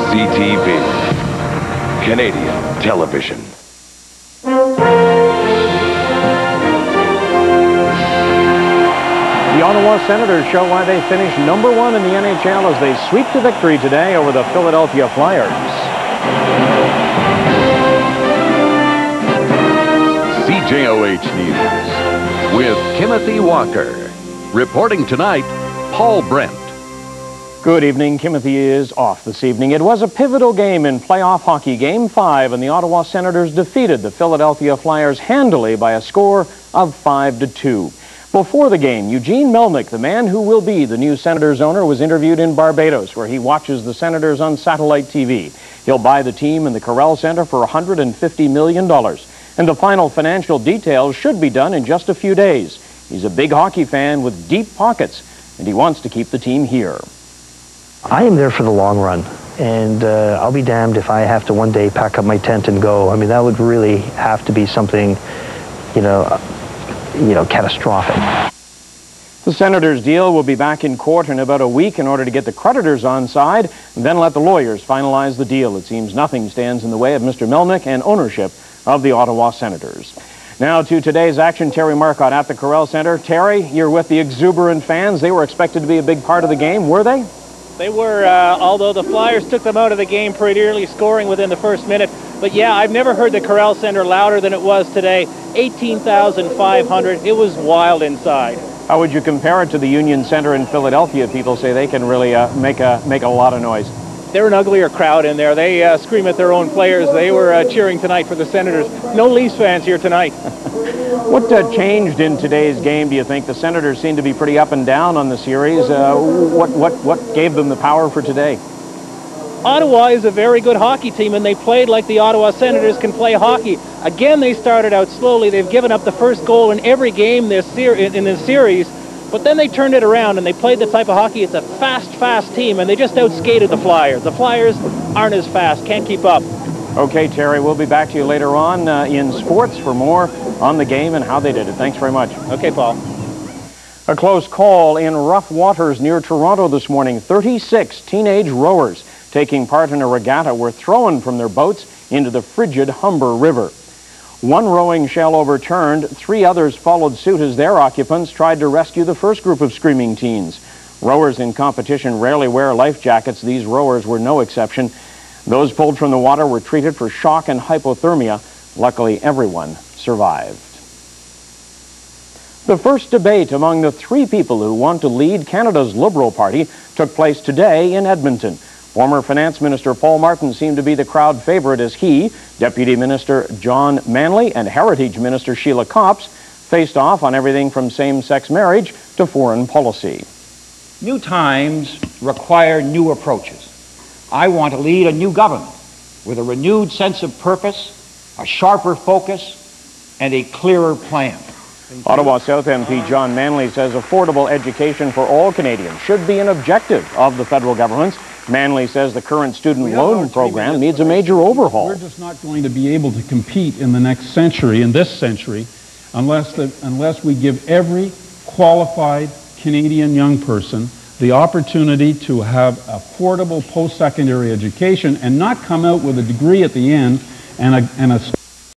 CTV, Canadian television. The Ottawa Senators show why they finished #1 in the NHL as they sweep to victory today over the Philadelphia Flyers. CJOH News with Timothy Walker. Reporting tonight, Paul Brent. Good evening. Timothy is off this evening. It was a pivotal game in playoff hockey, Game 5, and the Ottawa Senators defeated the Philadelphia Flyers handily by a score of 5-2. Before the game, Eugene Melnyk, the man who will be the new Senators owner, was interviewed in Barbados, where he watches the Senators on satellite TV. He'll buy the team in the Corral Center for $150 million, and the final financial details should be done in just a few days. He's a big hockey fan with deep pockets, and he wants to keep the team here. I am there for the long run, and I'll be damned if I have to one day pack up my tent and go. I mean, that would really have to be something, catastrophic. The Senators' deal will be back in court in about a week in order to get the creditors on side, and then let the lawyers finalize the deal. It seems nothing stands in the way of Mr. Melnyk and ownership of the Ottawa Senators. Now to today's action, Terry Marcotte at the Corral Center. Terry, you're with the exuberant fans. They were expected to be a big part of the game, were they? They were, although the Flyers took them out of the game pretty early, scoring within the first minute. But yeah, I've never heard the Corral Center louder than it was today. 18,500. It was wild inside. How would you compare it to the Union Center in Philadelphia? People say they can really make a lot of noise. They're an uglier crowd in there. They scream at their own players. They were cheering tonight for the Senators. No Leafs fans here tonight. What changed in today's game, do you think? The Senators seem to be pretty up and down on the series. What gave them the power for today? Ottawa is a very good hockey team, and they played like the Ottawa Senators can play hockey. Again, they started out slowly. They've given up the first goal in every game in this series, but then they turned it around, and they played the type of hockey. It's a fast team, and they just outskated the Flyers. The Flyers aren't as fast, can't keep up. Okay, Terry, we'll be back to you later on in sports for more on the game and how they did it. Thanks very much. Okay, Paul. A close call in rough waters near Toronto this morning. 36 teenage rowers taking part in a regatta were thrown from their boats into the frigid Humber River. One rowing shell overturned. 3 others followed suit as their occupants tried to rescue the first group of screaming teens. Rowers in competition rarely wear life jackets. These rowers were no exception. Those pulled from the water were treated for shock and hypothermia. Luckily, everyone survived. The first debate among the 3 people who want to lead Canada's Liberal Party took place today in Edmonton. Former Finance Minister Paul Martin seemed to be the crowd favorite as he, Deputy Minister John Manley, and Heritage Minister Sheila Copps faced off on everything from same-sex marriage to foreign policy. New times require new approaches. I want to lead a new government with a renewed sense of purpose, a sharper focus, and a clearer plan. Ottawa South MP John Manley says affordable education for all Canadians should be an objective of the federal government's. Manley says the current student loan program needs a major overhaul. We're just not going to be able to compete in the next century, in this century, unless we give every qualified Canadian young person the opportunity to have affordable post-secondary education and not come out with a degree at the end and a